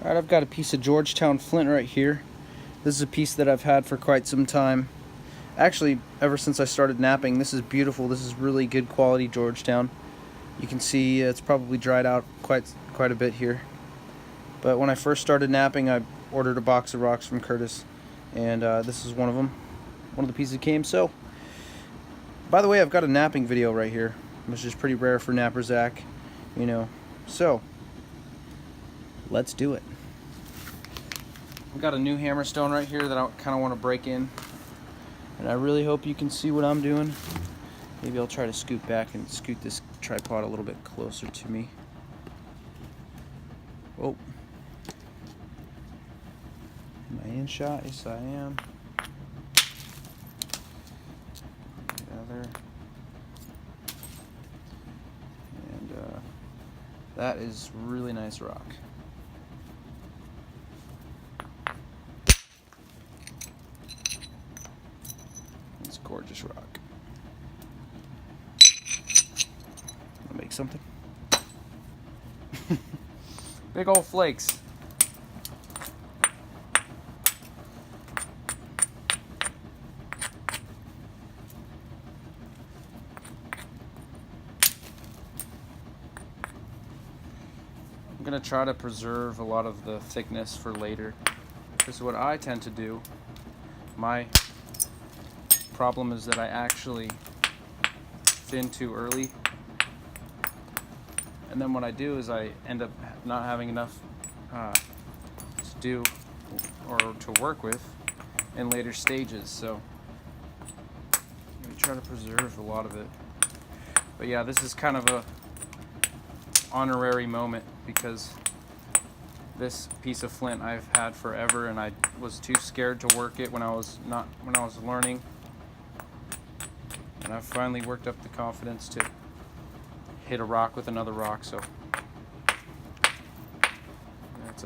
Alright, I've got a piece of Georgetown flint right here. This is a piece that I've had for quite some time. Actually, ever since I started napping. This is beautiful. This is really good quality Georgetown. You can see it's probably dried out quite a bit here. But when I first started napping, I ordered a box of rocks from Curtis, and this is one of them. One of the pieces came. So, by the way, I've got a napping video right here, which is pretty rare for Napper Zach, you know. So, let's do it. I've got a new Hammerstone right here that I kind of want to break in, and I really hope you can see what I'm doing. Maybe I'll try to scoot back and scoot this tripod a little bit closer to me. Oh, am I in shot? Yes, I am. The other, and that is really nice rock. It's gorgeous rock. Wanna make something? Big old flakes. I'm gonna try to preserve a lot of the thickness for later. Because what I tend to do, my problem is that I actually thin too early, and then what I do is I end up not having enough to do or to work with in later stages. So I'm gonna try to preserve a lot of it. But yeah, this is kind of a honorary moment because this piece of flint I've had forever, and I was too scared to work it when I was learning. And I've finally worked up the confidence to hit a rock with another rock, so it's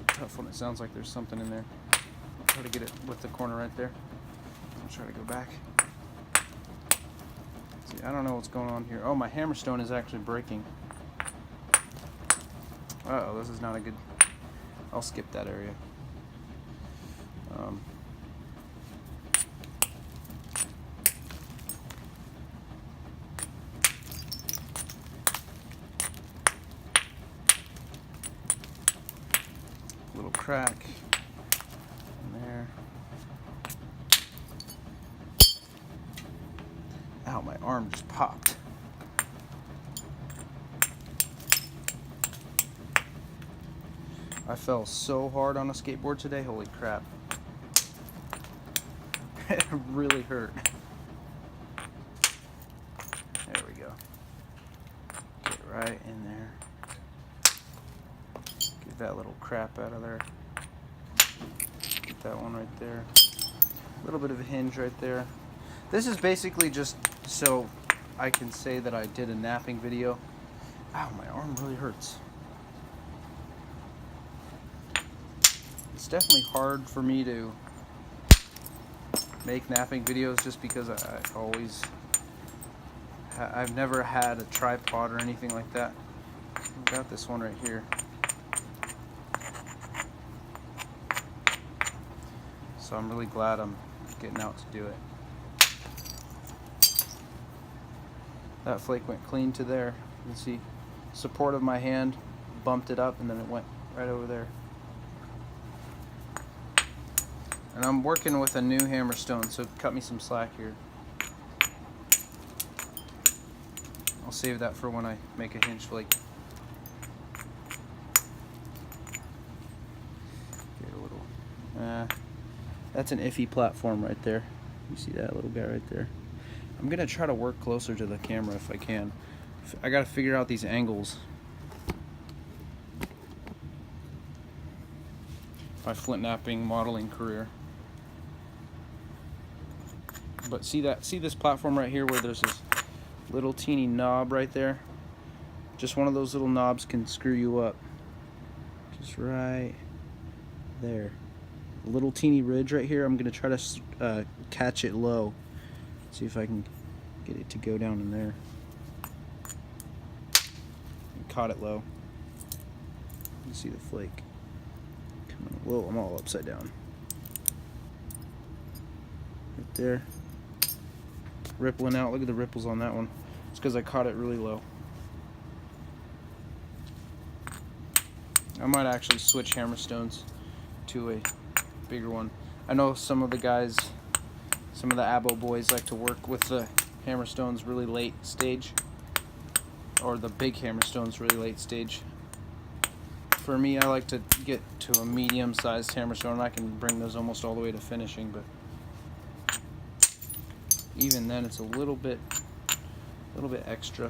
a tough one. It sounds like there's something in there. I'll try to get it with the corner right there. I'll try to go back. See, I don't know what's going on here. Oh, my Hammerstone is actually breaking. Uh-oh, this is not a good... I'll skip that area. Little crack in there. Ow, my arm just popped. I fell so hard on a skateboard today, holy crap. It really hurt. There we go. Get right in there. Get that little crap out of there. Get that one right there. A little bit of a hinge right there. This is basically just so I can say that I did a napping video. Ow, my arm really hurts. It's definitely hard for me to make napping videos just because I've never had a tripod or anything like that. I've got this one right here. So I'm really glad I'm getting out to do it. That flake went clean to there. You can see support of my hand, bumped it up, and then it went right over there. And I'm working with a new Hammerstone, so cut me some slack here. I'll save that for when I make a hinge flake. Get a little... that's an iffy platform right there. You see that little guy right there? I'm gonna try to work closer to the camera if I can. I gotta figure out these angles. My flint napping modeling career. But see this platform right here where there's this little teeny knob right there? Just one of those little knobs can screw you up. Just right there. A little teeny ridge right here. I'm gonna try to catch it low. See if I can get it to go down in there. caught it low. You can see the flake coming. Whoa, I'm all upside down. Right there. Rippling out. Look at the ripples on that one. It's because I caught it really low. I might actually switch Hammerstones to a bigger one. I know some of the guys, some of the Abo boys like to work with the Hammerstones really late stage, or the big Hammerstones really late stage. For me, I like to get to a medium-sized Hammerstone. I can bring those almost all the way to finishing, but even then, it's a little bit extra.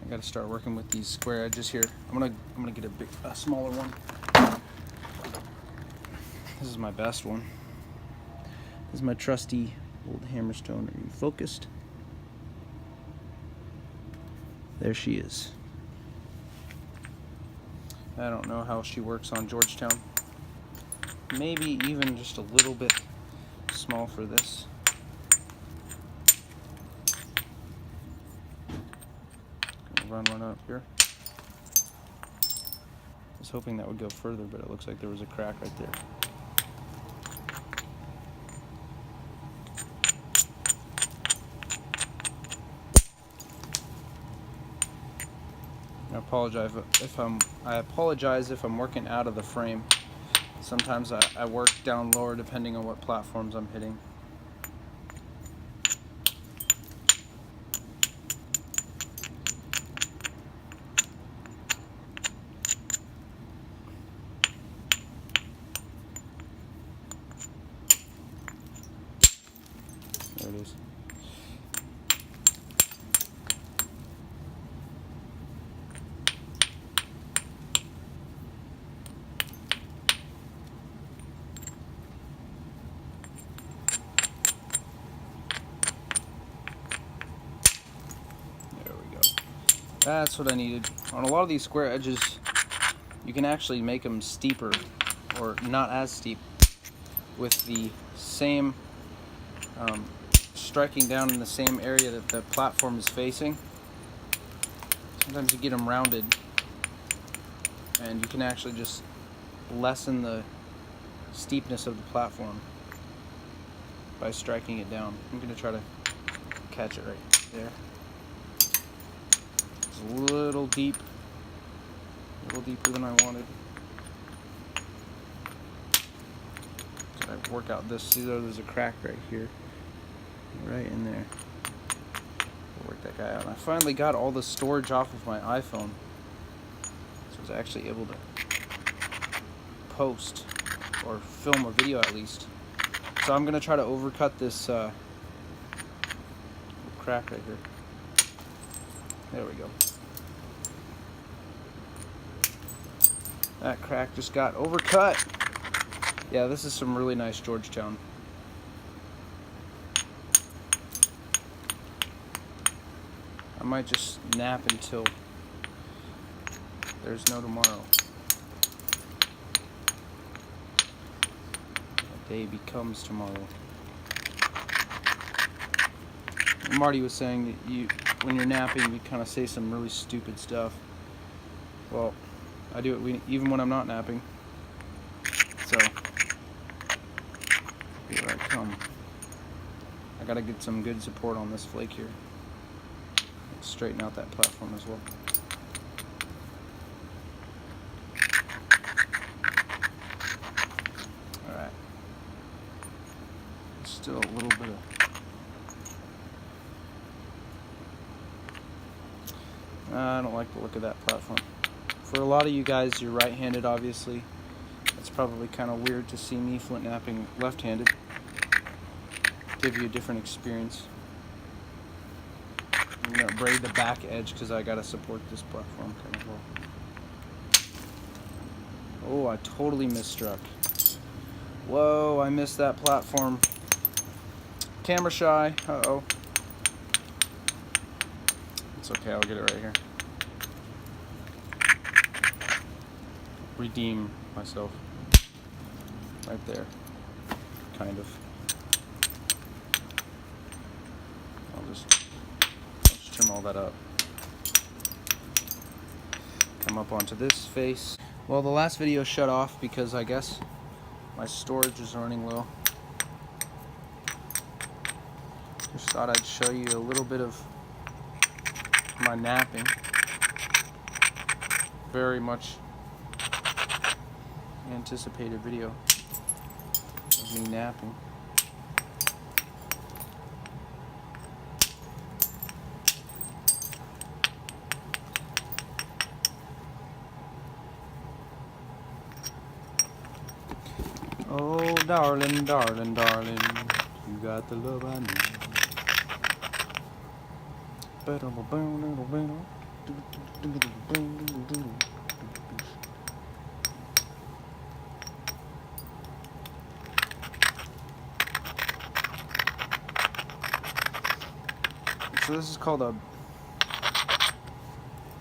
I got to start working with these square edges here. I'm gonna get a smaller one. This is my best one. This is my trusty old Hammerstone. Are you focused? There she is. I don't know how she works on Georgetown. Maybe even just a little bit small for this. Gonna run one up here. I was hoping that would go further, but it looks like there was a crack right there. I apologize if I'm working out of the frame. Sometimes I work down lower depending on what platforms I'm hitting. There it is. That's what I needed. On a lot of these square edges, you can actually make them steeper, or not as steep, with the same striking down in the same area that the platform is facing. Sometimes you get them rounded, and you can actually just lessen the steepness of the platform by striking it down. I'm going to try to catch it right there. A little deep, a little deeper than I wanted. So I work out this. See, there's a crack right here, right in there. I'll work that guy out. And I finally got all the storage off of my iPhone, so I was actually able to post or film a video at least. So I'm gonna try to overcut this crack right here. There we go. That crack just got overcut. Yeah, this is some really nice Georgetown. I might just nap until there's no tomorrow. That day becomes tomorrow. Marty was saying that when you're napping, you kind of say some really stupid stuff. Well, I do it even when I'm not napping. So, here I come. I gotta get some good support on this flake here. Let's straighten out that platform as well. Alright. Still a little bit of... I don't like the look of that platform. For a lot of you guys, you're right-handed, obviously. It's probably kind of weird to see me flint napping left-handed. Give you a different experience. I'm gonna braid the back edge because I gotta support this platform kind of well. Oh, I totally misstruck. Whoa, I missed that platform. Camera shy. Uh-oh. It's okay, I'll get it right here. Redeem myself. Right there. Kind of. I'll just trim all that up. them up onto this face. Well, the last video shut off because I guess my storage is running low. Just thought I'd show you a little bit of my napping. Very much anticipated video of me napping. Oh, darling, darling, darling, you got the love I need. So this is called a,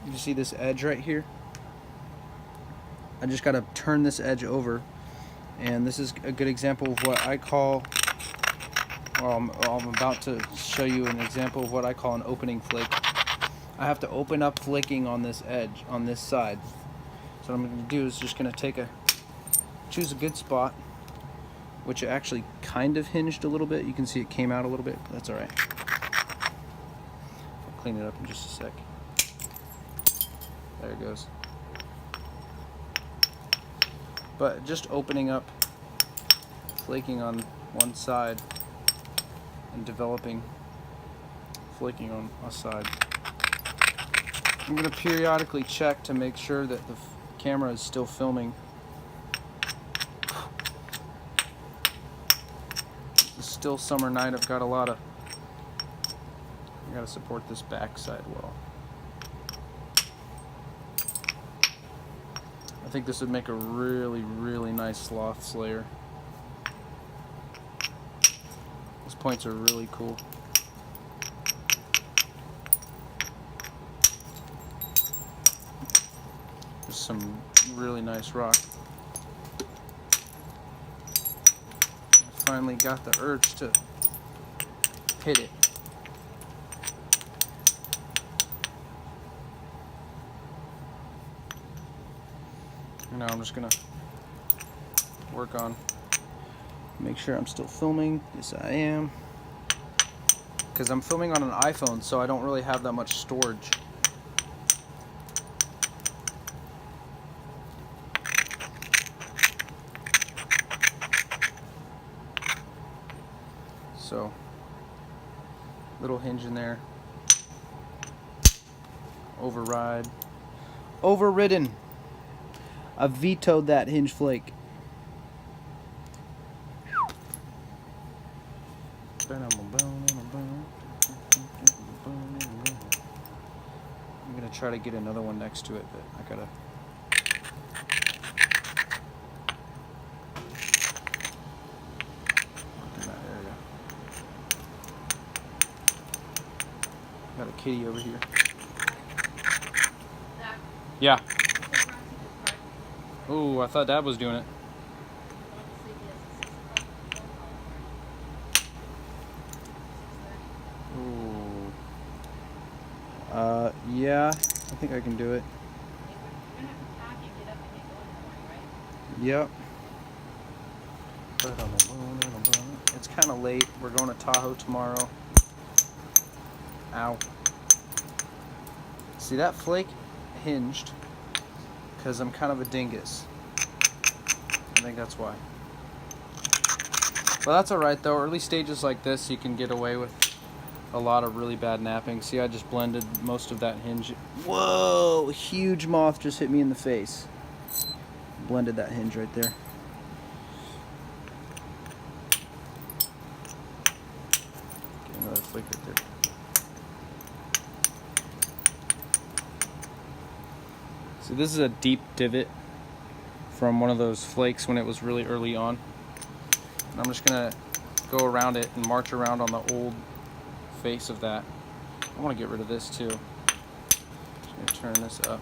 you see this edge right here? I just gotta turn this edge over, and this is a good example of what I call, well, I'm about to show you an example of what I call an opening flake. I have to open up flaking on this edge, on this side. So what I'm going to do is just going to choose a good spot, which actually kind of hinged a little bit. You can see it came out a little bit, but that's alright. I'll clean it up in just a sec. There it goes. But just opening up flaking on one side and developing flaking on a side. I'm going to periodically check to make sure that the camera is still filming. It's still summer night. I've got a lot of, I got to support this back side well. I think this would make a really, really nice sloth slayer. Those points are really cool. There's some really nice rock. I finally got the urge to hit it. And now I'm just gonna work on, make sure I'm still filming. Yes, I am. Because I'm filming on an iPhone, so I don't really have that much storage. So, little hinge in there. Override. Overridden. I vetoed that hinge flake. I'm gonna try to get another one next to it, but I gotta. Work in that area. Got a kitty over here. Yeah. Ooh, I thought Dad was doing it. Ooh. Yeah, I think I can do it. Yep. It's kind of late. We're going to Tahoe tomorrow. Ow. See, that flake hinged because I'm kind of a dingus. I think that's why. But that's alright though. Early stages like this, you can get away with a lot of really bad napping. See, I just blended most of that hinge. Whoa! A huge moth just hit me in the face. Blended that hinge right there. Get another flake right there. So this is a deep divot from one of those flakes when it was really early on. And I'm just gonna go around it and march around on the old face of that. I want to get rid of this too. Just gonna turn this up.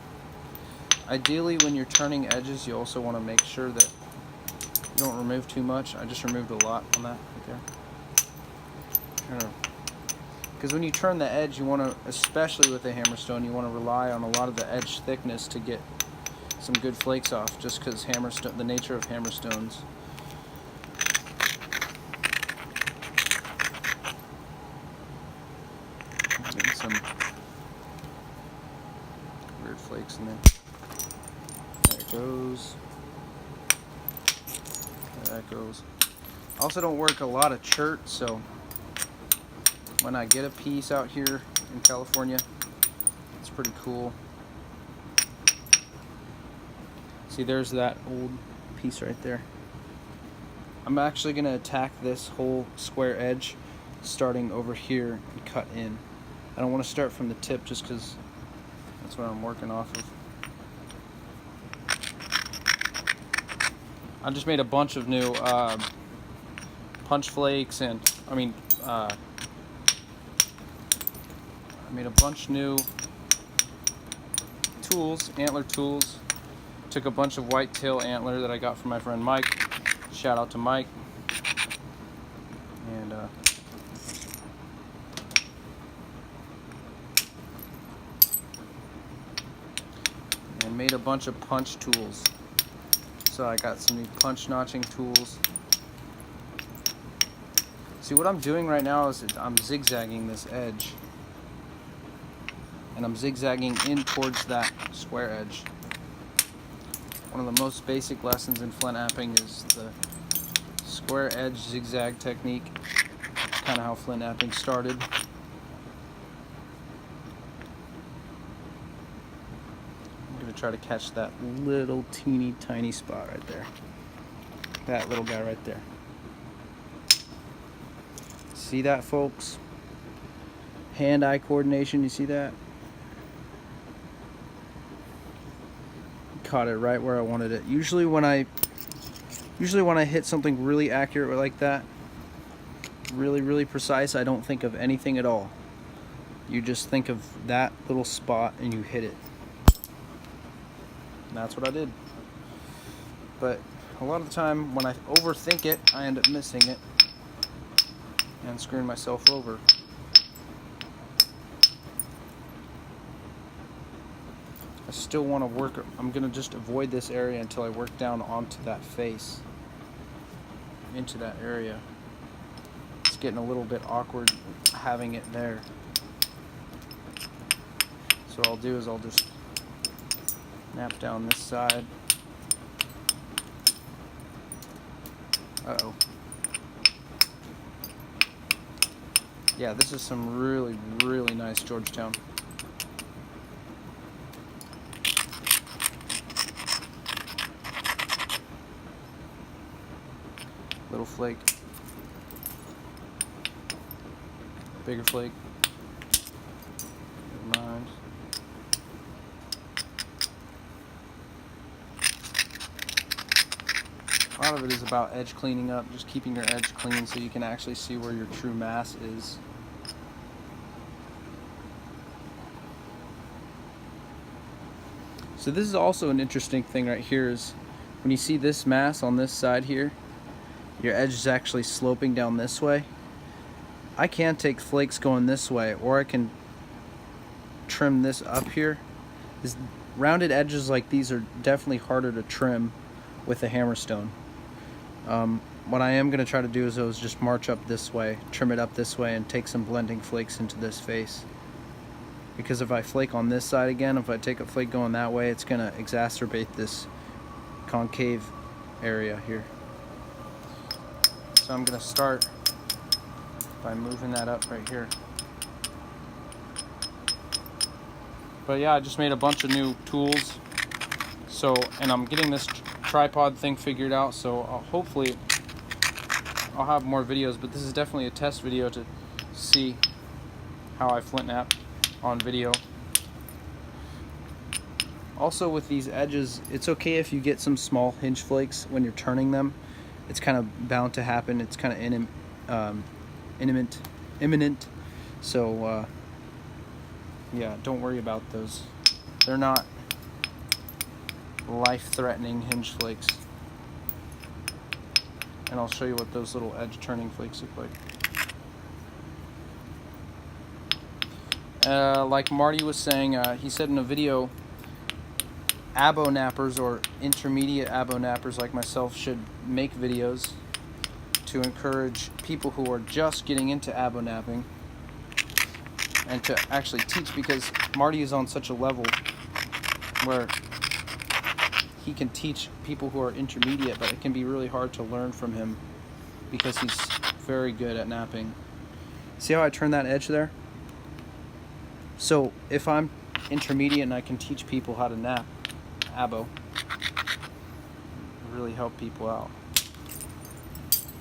Ideally, when you're turning edges, you also want to make sure that you don't remove too much. I just removed a lot on that right there. Because when you turn the edge, you want to, especially with the Hammerstone, you want to rely on a lot of the edge thickness to get some good flakes off, just because hammerstone, the nature of hammerstones. Getting some weird flakes in there. There it goes. There that goes. I also don't work a lot of chert, so when I get a piece out here in California, it's pretty cool. See, there's that old piece right there. I'm actually going to attack this whole square edge starting over here and cut in. I don't want to start from the tip just because that's what I'm working off of. I just made a bunch of new punch flakes, and I made a bunch new tools, antler tools. Took a bunch of whitetail antler that I got from my friend Mike. Shout out to Mike. And made a bunch of punch tools. So I got some new punch notching tools. See, what I'm doing right now is I'm zigzagging this edge. And I'm zigzagging in towards that square edge. One of the most basic lessons in flint knapping is the square edge zigzag technique. It's kind of how flint knapping started. I'm going to try to catch that little teeny tiny spot right there. That little guy right there. See that, folks? Hand-eye coordination, you see that? Caught it right where I wanted it. Usually when I hit something really accurate like that, really precise, I don't think of anything at all. You just think of that little spot and you hit it. And that's what I did. But a lot of the time when I overthink it, I end up missing it and screwing myself over. I still want to work. I'm going to just avoid this area until I work down onto that face, into that area. It's getting a little bit awkward having it there. So what I'll do is I'll just nap down this side. Uh-oh. Yeah, this is some really nice Georgetown. Little flake, bigger flake, never mind. A lot of it is about edge cleaning up, just keeping your edge clean so you can actually see where your true mass is. So this is also an interesting thing right here, is when you see this mass on this side here, your edge is actually sloping down this way. I can take flakes going this way, or I can trim this up here. These rounded edges like these are definitely harder to trim with a hammerstone. What I am going to try to do is just march up this way, trim it up this way, and take some blending flakes into this face. Because if I flake on this side again, if I take a flake going that way, it's going to exacerbate this concave area here. So I'm going to start by moving that up right here. But yeah, I just made a bunch of new tools. So, and I'm getting this tripod thing figured out, so hopefully I'll have more videos, but this is definitely a test video to see how I flint knap on video. Also with these edges, it's okay if you get some small hinge flakes when you're turning them. It's kind of bound to happen. It's kind of imminent. So yeah, don't worry about those. They're not life-threatening hinge flakes. And I'll show you what those little edge turning flakes look like. Like Marty was saying, he said in a video abo nappers or intermediate abo nappers like myself should make videos to encourage people who are just getting into abo napping and to actually teach, because Marty is on such a level where he can teach people who are intermediate, but it can be really hard to learn from him because he's very good at napping. See how I turn that edge there? So if I'm intermediate and I can teach people how to nap abo, really help people out.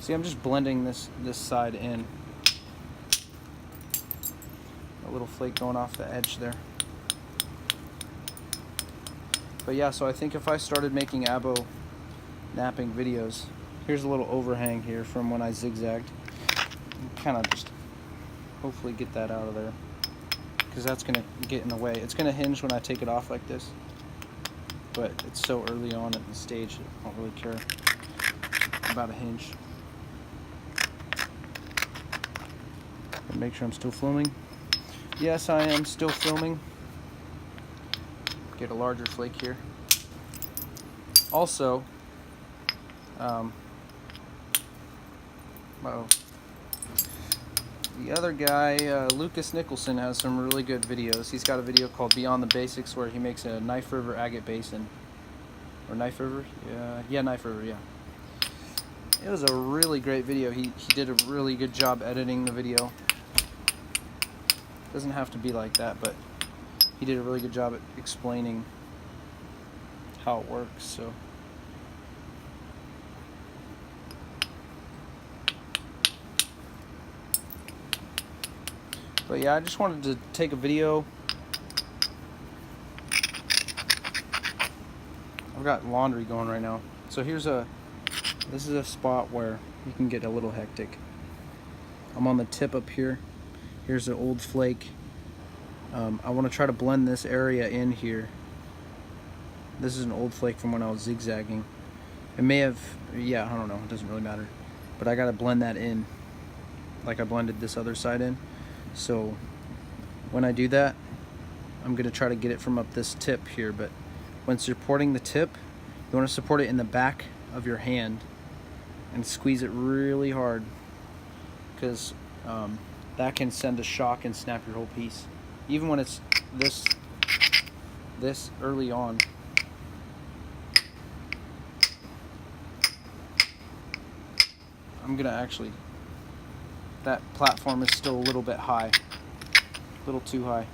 See, I'm just blending this side in. A little flake going off the edge there. But yeah, so I think if I started making abo napping videos, here's a little overhang here from when I zigzagged. Kind of just hopefully get that out of there, because that's going to get in the way. It's going to hinge when I take it off like this, but it's so early on in the stage, I don't really care about a hinge. Make sure I'm still filming. Yes, I am still filming. Get a larger flake here. Also, the other guy, Lucas Nicholson, has some really good videos. He's got a video called Beyond the Basics where he makes a Knife River agate basin. Or Knife River? Yeah, Knife River, yeah. It was a really great video. He did a really good job editing the video. Doesn't have to be like that, but he did a really good job at explaining how it works. So but yeah, I just wanted to take a video. I've got laundry going right now. So this is a spot where you can get a little hectic. I'm on the tip up here. Here's an old flake. I want to try to blend this area in here. This is an old flake from when I was zigzagging. It may have, yeah, I don't know, it doesn't really matter. But I gotta blend that in, like I blended this other side in. So when I do that, I'm gonna try to get it from up this tip here, but when supporting the tip, you wanna support it in the back of your hand and squeeze it really hard, because that can send a shock and snap your whole piece. Even when it's this early on. I'm gonna actually, that platform is still a little bit high, a little too high.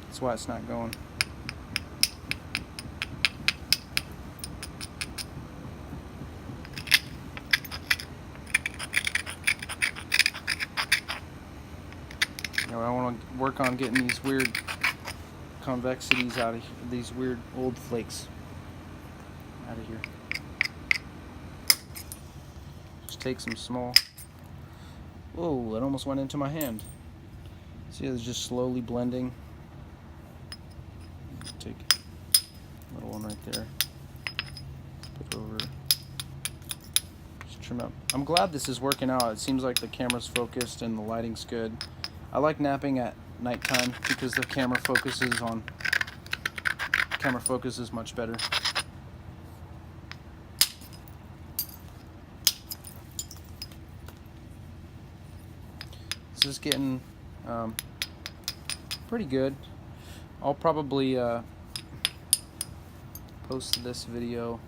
That's why it's not going. I want to work on getting these weird convexities out of here, these weird old flakes out of here. Just take some small. Whoa, that almost went into my hand. See, it's just slowly blending. Take a little one right there. Put it over. Just trim up. I'm glad this is working out. It seems like the camera's focused and the lighting's good. I like napping at nighttime because the camera focuses much better. This is getting pretty good. I'll probably post this video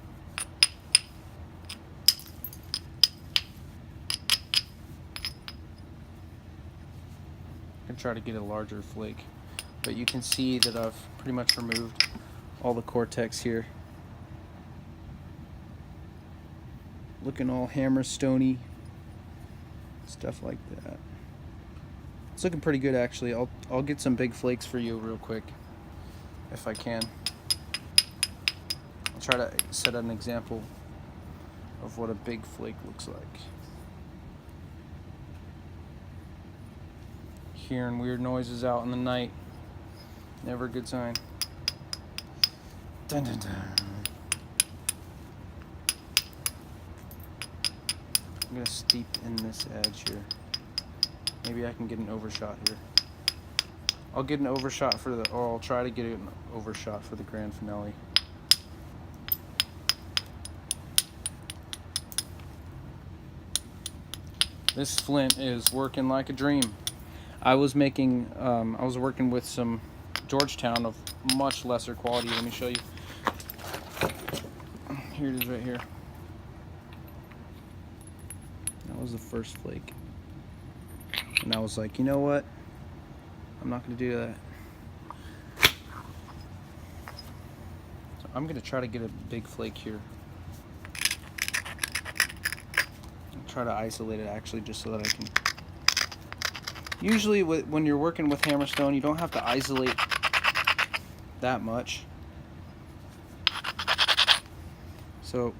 and try to get a larger flake, but you can see that I've pretty much removed all the cortex here. Looking all Hammerstone-y, stuff like that. It's looking pretty good actually. I'll get some big flakes for you real quick if I can. I'll try to set an example of what a big flake looks like. Hearing weird noises out in the night, never a good sign. Dun, dun, dun. I'm gonna steep in this edge here. Maybe I can get an overshot here. I'll get an overshot for the, or I'll try to get an overshot for the grand finale. This flint is working like a dream. I was working with some Georgetown of much lesser quality. Let me show you. Here it is right here. That was the first flake. And I was like, you know what? I'm not going to do that. So I'm going to try to get a big flake here. I'll try to isolate it actually, just so that I can. Usually when you're working with Hammerstone, you don't have to isolate that much. So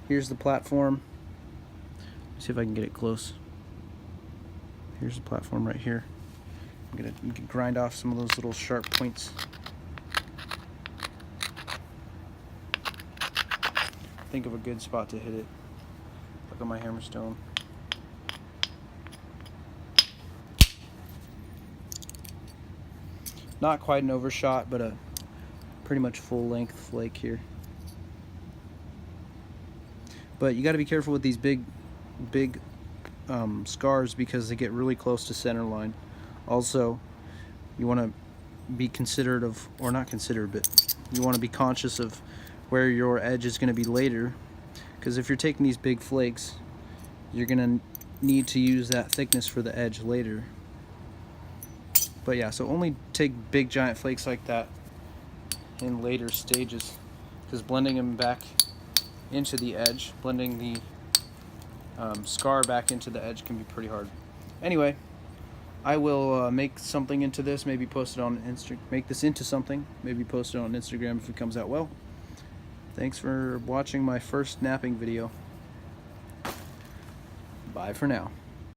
here's the platform. Let's see if I can get it close. Here's the platform right here. You can grind off some of those little sharp points. Think of a good spot to hit it. Look at my Hammerstone. Not quite an overshot, but a pretty much full length flake here. But you got to be careful with these big scars because they get really close to center line. Also, you want to be considerate of, or not considerate, but you want to be conscious of where your edge is going to be later, because if you're taking these big flakes, you're going to need to use that thickness for the edge later. But yeah, so only take big giant flakes like that in later stages, because blending them back into the edge, blending the scar back into the edge can be pretty hard. Anyway, I will make something into this, maybe post it on Instagram, make this into something, maybe post it on Instagram if it comes out well. Thanks for watching my first napping video. Bye for now.